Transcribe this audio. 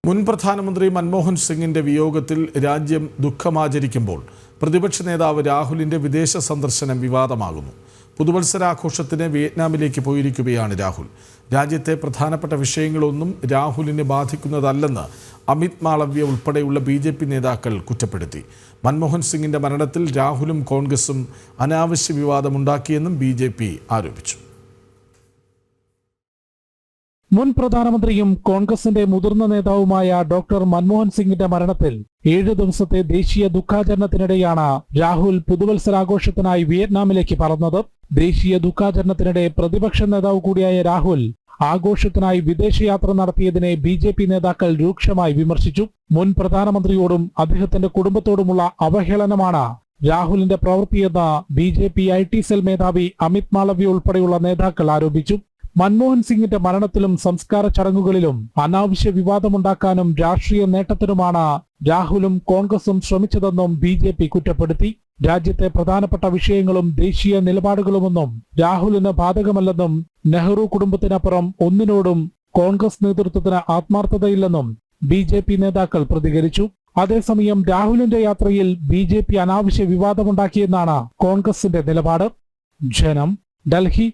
മുൻ പ്രധാനമന്ത്രി മൻമോഹൻ സിംഗിന്റെ വിയോഗത്തിൽ രാജ്യം ദുഃഖമാചരിക്കുമ്പോൾ പ്രതിപക്ഷ നേതാവ് രാഹുലിന്റെ വിദേശ സന്ദർശനം വിവാദമാകുന്നു. പുതുവത്സരാഘോഷത്തിന് വിയറ്റ്നാമിലേക്ക് പോയിരിക്കുകയാണ് രാഹുൽ. രാജ്യത്തെ പ്രധാനപ്പെട്ട വിഷയങ്ങളൊന്നും രാഹുലിനെ ബാധിക്കുന്നതല്ലെന്ന് അമിത് മാളവ്യ ഉൾപ്പെടെയുള്ള BJP നേതാക്കൾ കുറ്റപ്പെടുത്തി. മൻമോഹൻ സിംഗിന്റെ മരണത്തിൽ രാഹുലും കോൺഗ്രസും അനാവശ്യ വിവാദമുണ്ടാക്കിയെന്നും BJP ആരോപിച്ചു. മുൻ പ്രധാനമന്ത്രിയും കോൺഗ്രസിന്റെ മുതിർന്ന നേതാവുമായ ഡോക്ടർ മൻമോഹൻ സിംഗിന്റെ മരണത്തിൽ 7 ദിവസത്തെ ദേശീയ ദുഃഖാചരണത്തിനിടെയാണ് രാഹുൽ പുതുവത്സരാഘോഷത്തിനായി വിയറ്റ്നാമിലേക്ക് പറന്നത്. ദേശീയ ദുഃഖാചരണത്തിനിടെ പ്രതിപക്ഷ നേതാവ് കൂടിയായ രാഹുൽ ആഘോഷത്തിനായി വിദേശയാത്ര നടത്തിയതിനെ BJP നേതാക്കൾ രൂക്ഷമായി വിമർശിച്ചു. മുൻ പ്രധാനമന്ത്രിയോടും അദ്ദേഹത്തിന്റെ കുടുംബത്തോടുമുള്ള അവഹേളനമാണ് രാഹുലിന്റെ പ്രവൃത്തിയെന്ന് BJP IT സെൽ മേധാവി അമിത് മാളവ്യ ഉൾപ്പെടെയുള്ള നേതാക്കൾ ആരോപിച്ചു. മൻമോഹൻ സിംഗിന്റെ മരണത്തിലും സംസ്കാര ചടങ്ങുകളിലും അനാവശ്യ വിവാദമുണ്ടാക്കാനും രാഷ്ട്രീയ നേട്ടത്തിനുമാണ് രാഹുലും കോൺഗ്രസും ശ്രമിച്ചതെന്നും BJP കുറ്റപ്പെടുത്തി. രാജ്യത്തെ പ്രധാനപ്പെട്ട വിഷയങ്ങളും ദേശീയ നിലപാടുകളുമൊന്നും രാഹുലിന് ബാധകമല്ലെന്നും നെഹ്റു കുടുംബത്തിനപ്പുറം ഒന്നിനോടും കോൺഗ്രസ് നേതൃത്വത്തിന് ആത്മാർത്ഥതയില്ലെന്നും BJP നേതാക്കൾ പ്രതികരിച്ചു. അതേസമയം രാഹുലിന്റെ യാത്രയിൽ BJP അനാവശ്യ വിവാദമുണ്ടാക്കിയെന്നാണ് കോൺഗ്രസിന്റെ നിലപാട്. ജനം, ഡൽഹി.